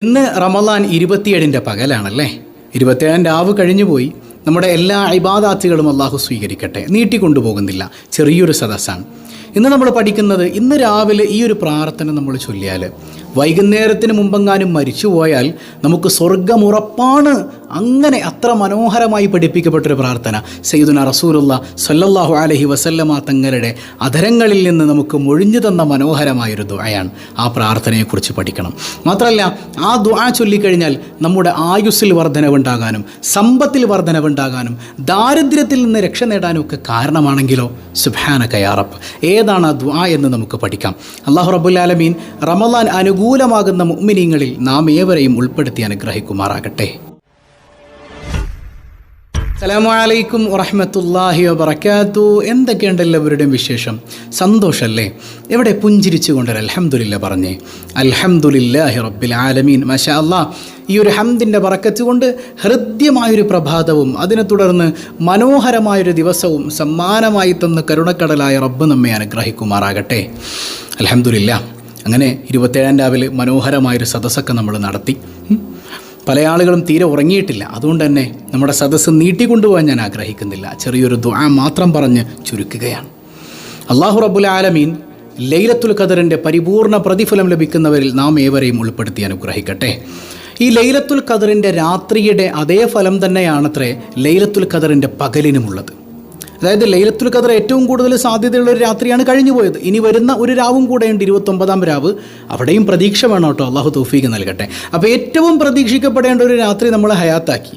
ഇന്ന് റമളാൻ 27-ൻ്റെ പകലാണല്ലേ. 27 രാവ് കഴിഞ്ഞു പോയി. നമ്മുടെ എല്ലാ ഇബാദാത്തുകളും അള്ളാഹു സ്വീകരിക്കട്ടെ. നീട്ടിക്കൊണ്ടുപോകുന്നില്ല, ചെറിയൊരു സദസ്സാണ്. ഇന്ന് നമ്മൾ പഠിക്കുന്നത്, ഇന്ന് രാവിലെ ഈ ഒരു പ്രാർത്ഥന നമ്മൾ ചൊല്ലിയാൽ വൈകുന്നേരത്തിന് മുമ്പെങ്ങാനും മരിച്ചുപോയാൽ നമുക്ക് സ്വർഗ്ഗമുറപ്പാണ്. അങ്ങനെ അത്ര മനോഹരമായി പഠിപ്പിക്കപ്പെട്ടൊരു പ്രാർത്ഥന സയ്യിദുനാ റസൂലുള്ളാഹി സ്വല്ലല്ലാഹു അലൈഹി വസല്ലമ തങ്ങളുടെ അധരങ്ങളിൽ നിന്ന് നമുക്ക് മൊഴിഞ്ഞു തന്ന മനോഹരമായൊരു ദുആയാണ്. ആ പ്രാർത്ഥനയെക്കുറിച്ച് പഠിക്കണം. മാത്രമല്ല, ആ ദുആ ചൊല്ലിക്കഴിഞ്ഞാൽ നമ്മുടെ ആയുസ്സിൽ വർധനവുണ്ടാകാനും സമ്പത്തിൽ വർധനവുണ്ടാകാനും ദാരിദ്ര്യത്തിൽ നിന്ന് രക്ഷ നേടാനും ഒക്കെ കാരണമാണെങ്കിലോ. സുബ്ഹാനക യാ റബ്ബ്. ഏതാണ് ആ ദുആ എന്ന് നമുക്ക് പഠിക്കാം. അല്ലാഹു റബ്ബുൽ ആലമീൻ റമളാൻ അനുകൂലമാകുന്ന മുഅ്മിനീങ്ങളിൽ നാം ഏവരെയും ഉൾപ്പെടുത്തി അനുഗ്രഹിക്കുമാറാകട്ടെ. അസ്സലാമു അലൈക്കും വറഹ്മത്തുള്ളാഹി വബറകാതുഹു. എന്തൊക്കെയുണ്ട് എല്ലാവരുടെയും വിശേഷം? സന്തോഷമല്ലേ? എവിടെ പുഞ്ചിരിച്ചുകൊണ്ടൊരു അൽഹംദുലില്ലാ പറഞ്ഞേ. അൽഹംദുലില്ലാഹി റബ്ബിൽ ആലമീൻ. മാഷാ അല്ലാഹ്. ഈ ഒരു ഹംദിൻ്റെ ബറക്കത്ത് കൊണ്ട് ഹൃദ്യമായൊരു പ്രഭാതവും അതിനെ തുടർന്ന് മനോഹരമായൊരു ദിവസവും സമ്മാനമായി തന്ന് കരുണക്കടലായ റബ്ബ് നമ്മെ അനുഗ്രഹിക്കുമാറാകട്ടെ. അൽഹംദുലില്ലാ. അങ്ങനെ 27 രാവിലെ മനോഹരമായൊരു സദസ്സൊക്കെ നമ്മൾ നടത്തി. പല ആളുകളും തീരെ ഉറങ്ങിയിട്ടില്ല. അതുകൊണ്ട് തന്നെ നമ്മുടെ സദസ്സ് നീട്ടിക്കൊണ്ടുപോകാൻ ഞാൻ ആഗ്രഹിക്കുന്നില്ല. ചെറിയൊരു ദുആ മാത്രം പറഞ്ഞ് ചുരുക്കുകയാണ്. അല്ലാഹു റബ്ബുൽ ആലമീൻ ലൈലത്തുൽ ഖദറിൻ്റെ പരിപൂർണ പ്രതിഫലം ലഭിക്കുന്നവരിൽ നാം ഏവരെയും ഉൾപ്പെടുത്തി അനുഗ്രഹിക്കട്ടെ. ഈ ലൈലത്തുൽ ഖദറിൻ്റെ രാത്രിയുടെ അതേ ഫലം തന്നെയാണത്രേ ലൈലത്തുൽ ഖദറിൻ്റെ പകലിനുമുള്ളത്. അതായത് ലൈലത്തുൽ ഖദർ ഏറ്റവും കൂടുതൽ സാധ്യതയുള്ളൊരു രാത്രിയാണ് കഴിഞ്ഞു പോയത്. ഇനി വരുന്ന ഒരു രാവും കൂടെയുണ്ട്, 29-ാം രാവ്. അവിടെയും പ്രതീക്ഷ വേണം കേട്ടോ. അള്ളാഹു തൗഫീഖ് നൽകട്ടെ. അപ്പോൾ ഏറ്റവും പ്രതീക്ഷിക്കപ്പെടേണ്ട ഒരു രാത്രി നമ്മൾ ഹയാത്താക്കി.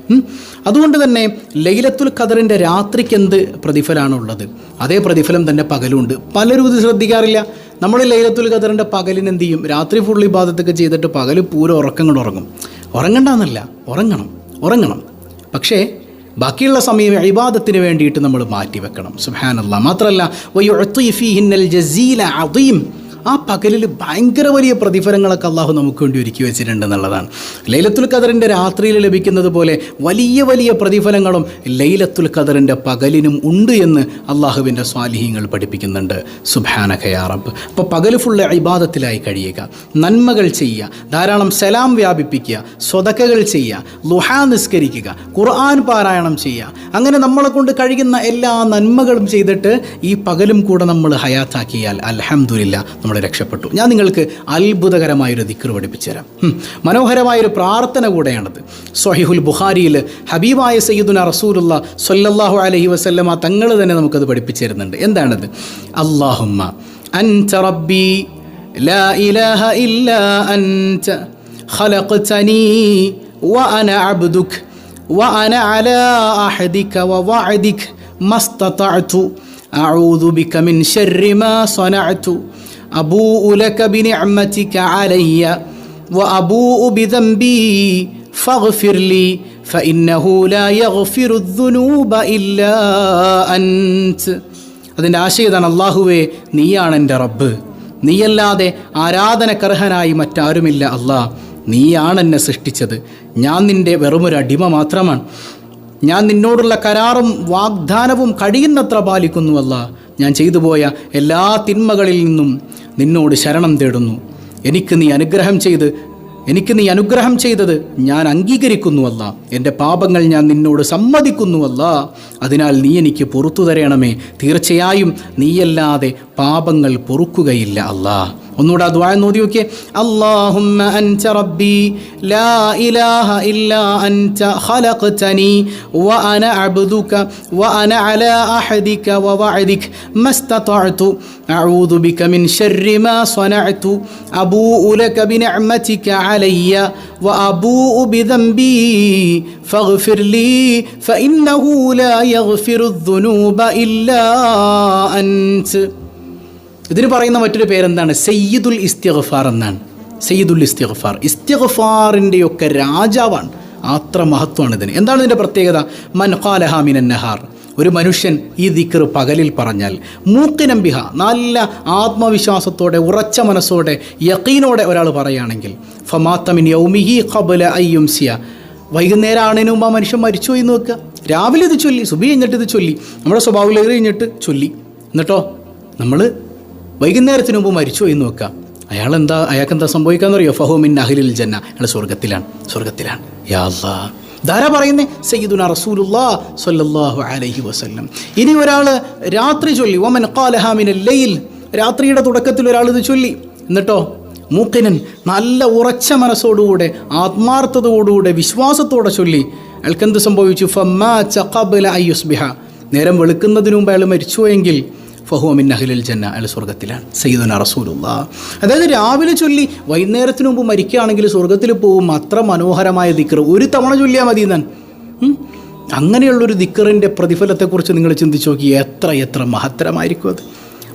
അതുകൊണ്ട് തന്നെ ലൈലത്തുൽ ഖദറിൻ്റെ രാത്രിക്ക് എന്ത് പ്രതിഫലമാണുള്ളത്, അതേ പ്രതിഫലം തന്നെ പകലുണ്ട്. പലരും ഇത് ശ്രദ്ധിക്കാറില്ല. നമ്മൾ ലൈലത്തുൽ ഖദറിൻ്റെ പകലിന് എന്ത് ചെയ്യും? രാത്രി ഫുൾ ഇബാദത്തൊക്കെ ചെയ്തിട്ട് പകൽ പൂരം ഉറക്കം കൊണ്ട് ഉറങ്ങും. ഉറങ്ങണ്ടെന്നല്ല, ഉറങ്ങണം. പക്ഷേ ബാക്കിയുള്ള സമയം ഇബാദത്തിന് വേണ്ടിയിട്ട് നമ്മൾ മാറ്റിവെക്കണം. സുബ്ഹാനല്ലാഹ്. മാത്രമല്ല, വയുഅ്തി ഫീഹിന്നൽ ജസീല അദീം. ആ പകലിൽ ഭയങ്കര വലിയ പ്രതിഫലങ്ങളൊക്കെ അള്ളാഹു നമുക്ക് വേണ്ടി ഒരുക്കി വെച്ചിട്ടുണ്ട് എന്നുള്ളതാണ്. ലൈലത്തുൽ ഖദറിൻ്റെ രാത്രിയിൽ ലഭിക്കുന്നത് പോലെ വലിയ വലിയ പ്രതിഫലങ്ങളും ലൈലത്തുൽ ഖദറിൻ്റെ പകലിനും ഉണ്ട് എന്ന് അള്ളാഹുവിൻ്റെ സ്വാലിഹീങ്ങൾ പഠിപ്പിക്കുന്നുണ്ട്. സുബ്ഹാനക യാ റബ്ബ്. അപ്പോൾ പകൽ ഫുള്ള് ഇബാദത്തിലായി കഴിയുക, നന്മകൾ ചെയ്യുക, ധാരാളം സലാം വ്യാപിപ്പിക്കുക, സ്വതക്കകൾ ചെയ്യുക, ളുഹാ നിസ്കരിക്കുക, ഖുർആൻ പാരായണം ചെയ്യുക. അങ്ങനെ നമ്മളെ കൊണ്ട് കഴിയുന്ന എല്ലാ നന്മകളും ചെയ്തിട്ട് ഈ പകലും കൂടെ നമ്മൾ ഹയാത്താക്കിയാൽ അൽഹംദുലില്ലാ നമ്മൾ രക്ഷപ്പെട്ടു. ഞാൻ നിങ്ങൾക്ക് അത്ഭുതകരമായൊരു ദിക്ർ പഠിപ്പിച്ചു തരാം. മനോഹരമായൊരു പ്രാർത്ഥന കൂടെയാണത്. സ്വഹീഹുൽ ബുഖാരിയിൽ ഹബീബായ സയ്യിദുനാ റസൂലുള്ളാഹി സ്വല്ലല്ലാഹു അലൈഹി വസല്ലമ തങ്ങൾ തന്നെ നമുക്കത് പഠിപ്പിച്ചു തരുന്നുണ്ട്. എന്താണത്? അല്ലാഹുമ്മ അൻത റബ്ബി ലാ ഇലാഹ ഇല്ലാ അൻത ഖലഖ്തനീ വഅന അബ്ദുക വഅന അലാ അഹദിക വവഅദിക മസ്തതഅതു അഊദു ബിക മിൻ ശർരി മാ സനഅതു അബൂഉ ലക ബിനിഅമതിക അലയ്യ വഅബൂഉ ബിദംബി ഫഗ്ഫിർ ലി ഫഇന്നഹു ലാ യഗ്ഫിറു ദുനൂബ ഇല്ലാ അൻത. അതിൻ്റെ ആശയം ഇതാണ്: അല്ലാഹുവേ, നീയാണ് എൻ്റെ റബ്ബ്, നീയല്ലാതെ ആരാധനക്കർഹനായി മറ്റാരുമില്ല. അല്ലാഹ്, നീയാണ് എന്നെ സൃഷ്ടിച്ചത്. ഞാൻ നിൻ്റെ വെറുമൊരു അടിമ മാത്രമാണ്. ഞാൻ നിന്നോടുള്ള കരാറും വാഗ്ദാനവും കഴിയുന്നത്ര പാലിക്കുന്നു. അല്ലാഹ്, ഞാൻ ചെയ്തു പോയ എല്ലാ തിന്മകളിൽ നിന്നും നിന്നോട് ശരണം തേടുന്നു. എനിക്ക് നീ അനുഗ്രഹം ചെയ്തത് ഞാൻ അംഗീകരിക്കുന്നു. അല്ലാഹ്, എൻ്റെ പാപങ്ങൾ ഞാൻ നിന്നോട് സമ്മതിക്കുന്നു. അല്ലാഹ്, അതിനാൽ നീ എനിക്ക് പുറത്തു തരണമേ. തീർച്ചയായും നീയല്ലാതെ പാപങ്ങൾ പൊറുക്കുകയില്ല. അല്ലാഹ്. ഒന്നുകൂടെ ആ ദുആ നോക്കി നോക്കിയേ. അല്ലാഹുമ്മ അൻത റബ്ബി ലാ ഇലാഹ ഇല്ലാ അൻത ഖലഖ്തനി വഅന അബ്ദുക വഅന അലാ അഹദിക വവഅദിക മസ്തതഅതു അഊദു ബിക മിൻ ശർരി മാ സനഅതു അബൂഉ ലക ബിനിഅമതിക അലയ്യ വഅബൂഉ ബിദംബി ഫഗ്ഫിർ ലി ഫഇന്നഹു ലാ യഗ്ഫിറു ദുനൂബ ഇല്ലാ അൻത. ഇതിന് പറയുന്ന മറ്റൊരു പേരെന്താണ്? സയ്യിദുൽ ഇസ്തിഗ്ഫാർ എന്നാണ്. സയ്യിദുൽ ഇസ്തിഗ്ഫാർ, ഇസ്തിഗ്ഫാറിൻ്റെയൊക്കെ രാജാവാണ്. അത്ര മഹത്വമാണ് ഇതിന്. എന്താണ് ഇതിൻ്റെ പ്രത്യേകത? മൻ ഖാലഹാ മിനൻ നഹാർ. ഒരു മനുഷ്യൻ ഈ ദിക്ർ പകലിൽ പറഞ്ഞാൽ, മൂക്കിനം ബിഹ, നല്ല ആത്മവിശ്വാസത്തോടെ ഉറച്ച മനസ്സോടെ യഖീനോടെ ഒരാൾ പറയുകയാണെങ്കിൽ, ഫമാത മിൻ യൗമിഹി ഖബ്ല അയ്യുംസിയ, വൈകുന്നേരം ആണതിന് മുമ്പ് ആ മനുഷ്യൻ മരിച്ചു പോയി എന്ന് വെക്കുക. രാവിലെ ഇത് ചൊല്ലി, സുബഹി കഴിഞ്ഞിട്ട് ഇത് ചൊല്ലി, നമ്മുടെ സ്വഭാവം കഴിഞ്ഞിട്ട് ചൊല്ലി, എന്നിട്ടോ നമ്മൾ വൈകുന്നേരത്തിന് മുമ്പ് മരിച്ചു എന്ന് വെക്കാം. അയാൾക്ക് എന്താ സംഭവിക്കാന്നറിയോ? ഫഹു മിൻ അഹ്ലിൽ ജന്ന, അയാൾ സ്വർഗത്തിലാണ്. യാ അല്ലാഹ്, ധാരാ പറയുന്നേ സയ്യിദുനാ റസൂലുള്ളാഹ് സ്വല്ലല്ലാഹു അലൈഹി വസല്ലം. ഇനി ഒരാൾ രാത്രി ചൊല്ലി, വമൻ ഖാലഹാ മിനൽ ലൈൽ, രാത്രിയുടെ തുടക്കത്തിൽ ഒരാൾ ഇത് ചൊല്ലി, എന്നിട്ടോ മൂക്കിനൻ, നല്ല ഉറച്ച മനസ്സോടുകൂടെ ആത്മാർത്ഥതയോടുകൂടെ വിശ്വാസത്തോടെ ചൊല്ലി, അയാൾക്കെന്ത് സംഭവിച്ചു? ഫമാത ഖബ്ല അൻ യുസ്ബിഹ, നേരം വെളുക്കുന്നതിന് മുമ്പ് അയാൾ മരിച്ചുവെങ്കിൽ ഫഹുവ മിൻ അഹ്ലിൽ ജന്ന, അയാൾ സ്വർഗത്തിലാണ്. സയ്യിദുനാ റസൂലുള്ളാഹ്. അതായത് രാവിലെ ചൊല്ലി വൈകുന്നേരത്തിന് മുമ്പ് മരിക്കുകയാണെങ്കിൽ സ്വർഗത്തിൽ പോകും. അത്ര മനോഹരമായ ദിക്ർ ഒരു തവണ ചൊല്ലിയാൽ മതി എന്നാണ്. അങ്ങനെയുള്ളൊരു ദിക്റിൻ്റെ പ്രതിഫലത്തെക്കുറിച്ച് നിങ്ങൾ ചിന്തിച്ച് നോക്കി, എത്ര മഹത്തരമായിരിക്കും അത്.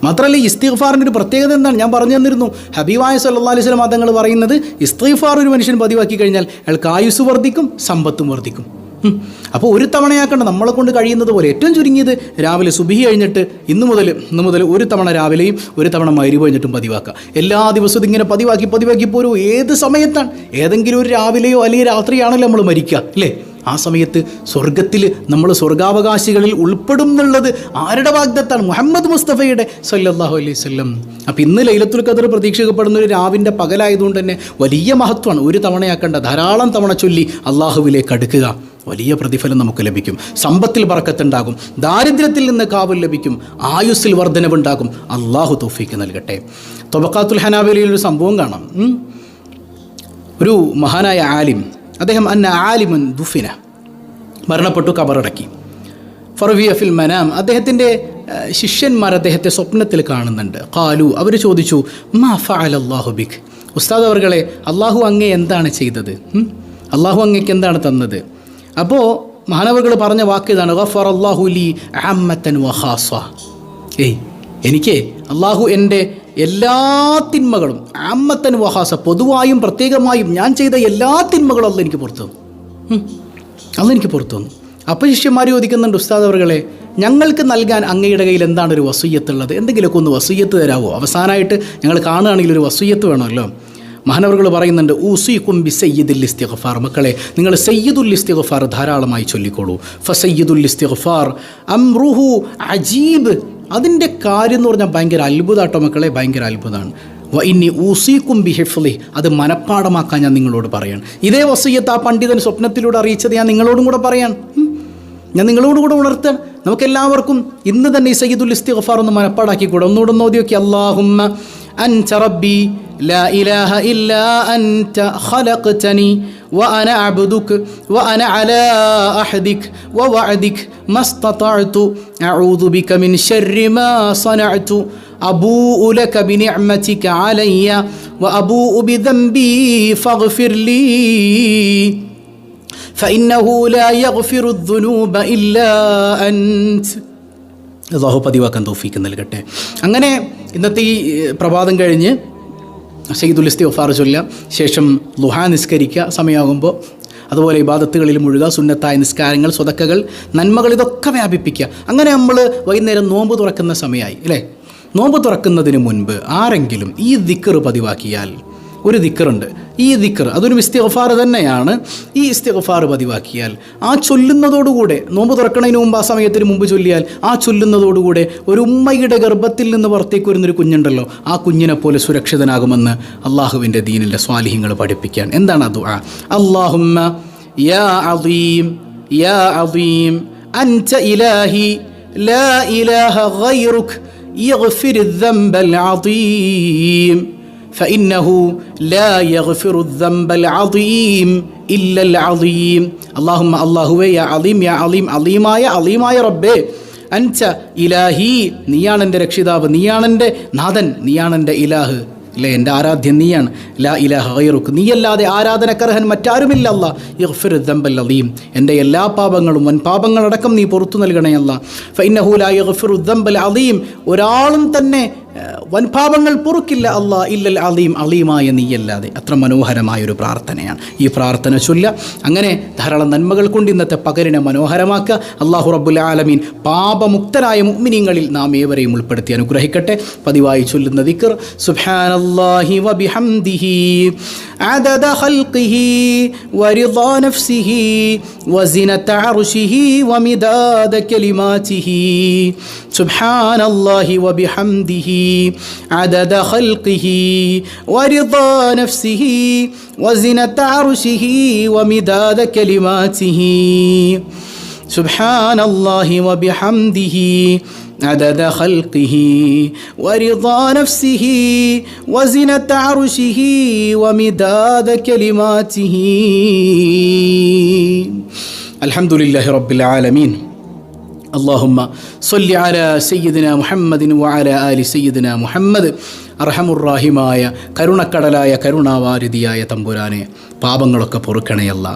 മാത്രമല്ല ഇസ്തിഗ്ഫാറിൻ്റെ ഒരു പ്രത്യേകത എന്താണ്? ഞാൻ പറഞ്ഞു തന്നിരുന്നു. ഹബീബായ സല്ലല്ലാഹു അലൈഹി വസല്ലം തങ്ങൾ പറയുന്നത്, ഇസ്തിഗ്ഫാർ ഒരു മനുഷ്യൻ പതിവാക്കി കഴിഞ്ഞാൽ അയാൾക്ക് ആയുസ് വർദ്ധിക്കും, സമ്പത്തും വർദ്ധിക്കും. അപ്പോൾ ഒരു തവണയാക്കേണ്ട, നമ്മളെ കൊണ്ട് കഴിയുന്നത് പോലെ ഏറ്റവും ചുരുങ്ങിയത് രാവിലെ സുബഹി കഴിഞ്ഞിട്ട് ഇന്ന് മുതൽ ഒരു തവണ രാവിലെയും ഒരു തവണ മഗ്‌രിബ് കഴിഞ്ഞിട്ടും പതിവാക്കുക. എല്ലാ ദിവസവും ഇങ്ങനെ പതിവാക്കി പോരും. ഏത് സമയത്താണ്? ഏതെങ്കിലും ഒരു രാവിലെയോ അല്ലെങ്കിൽ രാത്രിയാണല്ലോ നമ്മൾ മരിക്കുക, അല്ലേ? ആ സമയത്ത് സ്വർഗത്തിൽ നമ്മൾ സ്വർഗാവകാശികളിൽ ഉൾപ്പെടും എന്നുള്ളത് ആരുടെ വാഗ്ദത്താണ്? മുഹമ്മദ് മുസ്തഫയുടെ സല്ലല്ലാഹു അലൈഹി വസല്ലം. അപ്പോൾ ഇന്ന് ലൈലത്തുൽ ഖദർ പ്രതീക്ഷിക്കപ്പെടുന്ന ഒരു രാവിൻ്റെ പകലായതുകൊണ്ട് തന്നെ വലിയ മഹത്വമാണ്. ഒരു തവണയാക്കേണ്ട, ധാരാളം തവണ ചൊല്ലി അള്ളാഹുവിലേക്ക് അടുക്കുക. വലിയ പ്രതിഫലം നമുക്ക് ലഭിക്കും. സമ്പത്തിൽ ബറക്കത്തുണ്ടാകും, ദാരിദ്ര്യത്തിൽ നിന്ന് കാവൽ ലഭിക്കും, ആയുസ്സിൽ വർധനവുണ്ടാകും. അള്ളാഹു തൗഫീക്ക് നൽകട്ടെ. തൊബഖാത്തുൽ ഹനാബിലയിൽ ഒരു സംഭവം കാണാം. ഒരു മഹാനായ ആലിം, അദ്ദേഹം ആലിമുൻ ദുഫിന, മരണപ്പെട്ടു, കബറടക്കി. ഫറവിയ ഫിൽ മനാം, അദ്ദേഹത്തിൻ്റെ ശിഷ്യന്മാർ അദ്ദേഹത്തെ സ്വപ്നത്തിൽ കാണുന്നുണ്ട്. ഖാലു, അവർ ചോദിച്ചു, മാ ഫഅലല്ലാഹു ബിക്, ഉസ്താദ് അവർകളെ, അള്ളാഹു അങ്ങേ എന്താണ് ചെയ്തത്? അള്ളാഹു അങ്ങേക്ക് എന്താണ് തന്നത്? അപ്പോൾ മഹാനവറുകൾ പറഞ്ഞ വാക്ക് ഇതാണ്, ഗഫറല്ലാഹു ലി അമ്മത്തൻ വഖാസ. എനിക്ക് അള്ളാഹു എൻ്റെ എല്ലാ തിന്മകളും, അമ്മത്തൻ വഖാസ, പൊതുവായും പ്രത്യേകമായും ഞാൻ ചെയ്ത എല്ലാ തിന്മകളും അല്ല എനിക്ക് പുറത്തു തന്നു. അപ്പോൾ ശിഷ്യന്മാർ ചോദിക്കുന്നുണ്ട്, ഉസ്താദ് അവർകളെ, ഞങ്ങൾക്ക് നൽകാൻ അങ്ങയുടെ കയ്യിൽ എന്താണ് ഒരു വസിയ്യത്തുള്ളത്? എന്തെങ്കിലുമൊക്കെ ഒന്ന് വസിയ്യത്ത് തരാമോ? അവസാനമായിട്ട് ഞങ്ങൾ കാണുകയാണെങ്കിൽ ഒരു വസിയ്യത്ത് വേണമല്ലോ. മഹാനവറുകൾ പറയുന്നുണ്ട്, ഊസിക്കും ബി സയ്യിദുൽ ഇസ്തിഗ്ഫാർ, മക്കളെ നിങ്ങൾ സയ്യിദുൽ ഇസ്തിഗ്ഫാർ ധാരാളമായി ചൊല്ലിക്കോളൂ. ഫസയ്യിദുൽ ഇസ്തിഗ്ഫാർ അംറുഹു അജീബ്, അതിൻ്റെ കാര്യം എന്ന് പറഞ്ഞാൽ ഭയങ്കര അത്ഭുതമാട്ടോ മക്കളെ, ഭയങ്കര അത്ഭുതമാണ്. വ ഇന്നി ഊസിക്കും ബി ഹിഫ്ളി, അത് മനഃപ്പാടമാക്കാൻ ഞാൻ നിങ്ങളോട് പറയാണ്. ഇതേ വസിയ്യത്ത് ആ പണ്ഡിതൻ സ്വപ്നത്തിലൂടെ അറിയിച്ചത് ഞാൻ നിങ്ങളോടും കൂടെ പറയാൻ, ഞാൻ നിങ്ങളോടും കൂടെ ഉണർത്താൻ. നമുക്കെല്ലാവർക്കും ഇന്ന് തന്നെ ഈ സയ്യിദുൽ ഇസ്തിഗ്ഫാർ ഒന്ന് മനഃപ്പാടാക്കിക്കൂടെ? ഒന്നുകൂടെ ഒന്ന് ഓതി നോക്കി. അല്ലാഹുമ്മ അൻത റബ്ബി لا إله إلا أنت خلقتني وأنا عبدك وأنا على عهدك ووعدك ما استطعت أعوذ بك من شر ما صنعت أبوء لك بنعمتك علي وأبوء بذنبي فاغفر لي فإنه لا يغفر الذنوب إلا أنت. അല്ലാഹു പതിവാക്കാൻ തൗഫീക്ക് നൽകട്ടെ. അങ്ങനെ ഇന്നത്തെ ഈ പ്രഭാതം കഴിഞ്ഞ് സയ്യിദുൽ ഇസ്തിഗ്ഫാർ ചൊല്ലുക, ശേഷം ളുഹാ നിസ്കരിക്കുക സമയമാകുമ്പോൾ, അതുപോലെ ഇബാദത്തുകളിൽ മുഴുക, സുന്നത്തായ നിസ്കാരങ്ങൾ, സ്വതക്കകൾ, നന്മകൾ, ഇതൊക്കെ വ്യാപിപ്പിക്കുക. അങ്ങനെ നമ്മൾ വൈകുന്നേരം നോമ്പ് തുറക്കുന്ന സമയമായി അല്ലേ? നോമ്പ് തുറക്കുന്നതിന് മുൻപ് ആരെങ്കിലും ഈ ദിക്ർ പതിവാക്കിയാൽ, ഒരു ദിക്റുണ്ട്, ഈ ദിക്ർ അതൊരു ഇസ്തിഗ്ഫാർ തന്നെയാണ്. ഈ ഇസ്തിഗ്ഫാർ പതിവാക്കിയാൽ, ആ ചൊല്ലുന്നതോടുകൂടെ, നോമ്പ് തുറക്കുന്നതിന് മുമ്പ് ആ സമയത്തിന് മുമ്പ് ചൊല്ലിയാൽ, ആ ചൊല്ലുന്നതോടുകൂടെ ഒരു ഉമ്മയുടെ ഗർഭത്തിൽ നിന്ന് പുറത്തേക്ക് വരുന്നൊരു കുഞ്ഞുണ്ടല്ലോ, ആ കുഞ്ഞിനെ പോലെ സുരക്ഷിതനാകുമെന്ന് അള്ളാഹുവിൻ്റെ ദീനിലെ സ്വാലിഹ്യങ്ങൾ പഠിപ്പിക്കാൻ. എന്താണ് ആ ദുആ? അല്ലാഹുമ്മ യാ അദീം യാ അദീം അൻത ഇലാഹി ലാ ഇലാഹ ഗൈറുക യഗ്ഫിർ ദംബൽ അദീം فإنه لا يغفر الذنب العظيم إلا العظيم. اللهم الله يا عظيم يا عظيم عظيماയ റബ്ബേ, അൻത ഇലാഹി, നീയാണ് എൻ്റെ രക്ഷിതാവ്, നീയാണ് എൻ്റെ നാഥൻ, നീയാണ് എൻ്റെ ഇലാഹ്, അല്ലേ? എൻ്റെ ആരാധ്യൻ നീയാണ്. ലാ ഇലാഹ ഗൈറുക, നീയല്ലാതെ ആരാധനക്കർഹൻ മറ്റാരുമില്ല. അല്ലാഹ് യഗ്ഫിർ ദംബൽ അദീം, എൻ്റെ എല്ലാ പാപങ്ങളും വൻ പാപങ്ങളടക്കം നീ പുറത്തു നൽകണേ അല്ലാഹ്. ഫഇന്നഹു ലാ യഗ്ഫിറു ദംബൽ അദീം, ഒരാളും തന്നെ വൻപാപങ്ങൾ പൊറുക്കില്ല അല്ലാഹ് ഇല്ലൽ അലീം, അലീമായ നീയല്ലാതെ. അത്ര മനോഹരമായൊരു പ്രാർത്ഥനയാണ് ഈ പ്രാർത്ഥന ചൊല്ലുക. അങ്ങനെ ധാരാളം നന്മകൾ കൊണ്ട് ഇന്നത്തെ പകലിനെ മനോഹരമാക്കുക. അല്ലാഹു റബ്ബുൽ ആലമീൻ പാപമുക്തരായ മുഅ്മിനീങ്ങളിൽ നാം ഏവരെയും ഉൾപ്പെടുത്തി അനുഗ്രഹിക്കട്ടെ. പതിവായി ചൊല്ലുന്ന ദിക്ർ സുബ്ഹാനല്ലാഹി വബിഹംദിഹി അദദ ഖൽഖിഹി വറിദാ നഫ്സിഹി വസിനത അർശിഹി വമിദാദ കലിമാതിഹി സുബ്ഹാനല്ലാഹി വബിഹംദിഹി عدد خلقه ورضا نفسه وزنة عرشه ومداد كلماته سبحان الله وبحمده عدد خلقه ورضا نفسه وزنة عرشه ومداد كلماته الحمد لله رب العالمين اللهم صل على سيدنا محمد وعلى آل سيدنا محمد അർഹമുറാഹിമായ കരുണക്കടലായ കരുണാവാരിധിയായ തമ്പുരാനെ, പാപങ്ങളൊക്കെ പൊറുക്കണയല്ല.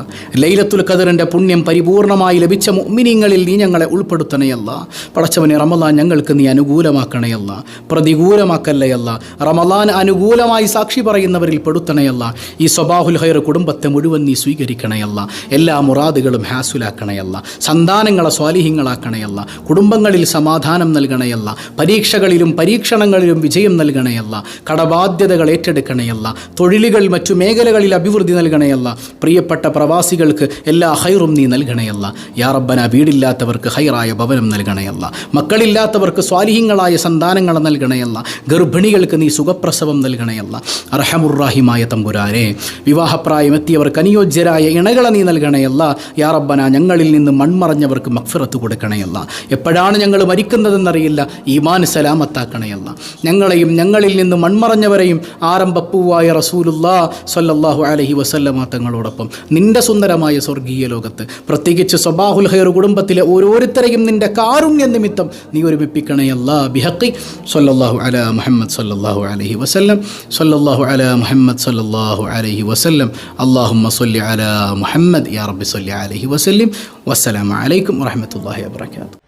ലൈലത്തുൽ ഖദറിൻ്റെ പുണ്യം പരിപൂർണമായി ലഭിച്ച മുഅ്മിനീങ്ങളിൽ നീ ഞങ്ങളെ ഉൾപ്പെടുത്തണയല്ല. പടച്ചവനെ, റമളാൻ ഞങ്ങൾക്ക് നീ അനുകൂലമാക്കണയല്ല, പ്രതികൂലമാക്കല്ലയല്ല. റമളാൻ അനുകൂലമായി സാക്ഷി പറയുന്നവരിൽ പെടുത്തണയല്ല. ഈ സ്വബാഹുൽ ഖൈർ കുടുംബത്തെ മുഴുവൻ നീ സ്വീകരിക്കണയല്ല. എല്ലാ മുറാദുകളും ഹാസുലാക്കണയല്ല. സന്താനങ്ങളെ സ്വാലിഹീങ്ങളാക്കണയല്ല. കുടുംബങ്ങളിൽ സമാധാനം നൽകണയല്ല. പരീക്ഷകളിലും പരീക്ഷണങ്ങളിലും വിജയം നൽകണയല്ല. കടബാധ്യതകൾ ഏറ്റെടുക്കണയല്ല. തൊഴിലുകൾ മറ്റു മേഖലകളിൽ അഭിവൃദ്ധി നൽകണയല്ല. പ്രിയപ്പെട്ട പ്രവാസികൾക്ക് എല്ലാ ഹൈറും നീ നൽകണയല്ല. യാ റബ്ബന, വീടില്ലാത്തവർക്ക് ഹൈറായ ഭവനം നൽകണയല്ല. മക്കളില്ലാത്തവർക്ക് സ്വാലിഹീങ്ങളായ സന്താനങ്ങൾ നൽകണയല്ല. ഗർഭിണികൾക്ക് നീ സുഖപ്രസവം നൽകണയല്ല. അർഹമുറാഹിമായ തമ്പുരാനെ, വിവാഹപ്രായമെത്തിയവർക്ക് അനുയോജ്യരായ ഇണകളെ നീ നൽകണയല്ല. യാ റബ്ബന, ഞങ്ങളിൽ നിന്ന് മൺമറഞ്ഞവർക്ക് മഗ്ഫിറത്ത് കൊടുക്കണയല്ല. എപ്പോഴാണ് ഞങ്ങൾ മരിക്കുന്നതെന്നറിയില്ല. ഈമാൻ സലാമത്താക്കണയല്ല. ഞങ്ങളെയും ഞങ്ങളിൽ നിന്ന് മൺമറഞ്ഞവരെയും ആരംഭപ്പൂവായ റസൂലുള്ളാഹി സ്വല്ലല്ലാഹു അലൈഹി വസല്ലമ തങ്ങളോടൊപ്പം നിന്റെ സുന്ദരമായ സ്വർഗീയ ലോകത്ത്, പ്രത്യേകിച്ച് സ്വബാഹുൽ ഖൈർ കുടുംബത്തിലെ ഓരോരുത്തരെയും നിന്റെ കാരുണ്യ നിമിത്തം നീ ഒരുമിപ്പിക്കണയല്ലാ. ബിഹഖി സ്വല്ലല്ലാഹു അലാ മുഹമ്മദ് സ്വല്ലല്ലാഹു അലൈഹി വസല്ലം, സ്വല്ലല്ലാഹു അലാ മുഹമ്മദ് സ്വല്ലല്ലാഹു അലൈഹി വസല്ലം. അല്ലാഹുമ്മ സ്വല്ലി അലാ മുഹമ്മദ് യാ റബ്ബി സ്വല്ലി അലൈഹി വസല്ലം. വസ്സലാമു അലൈക്കും വറഹ്മത്തുള്ളാഹി വബറകാതുഹു.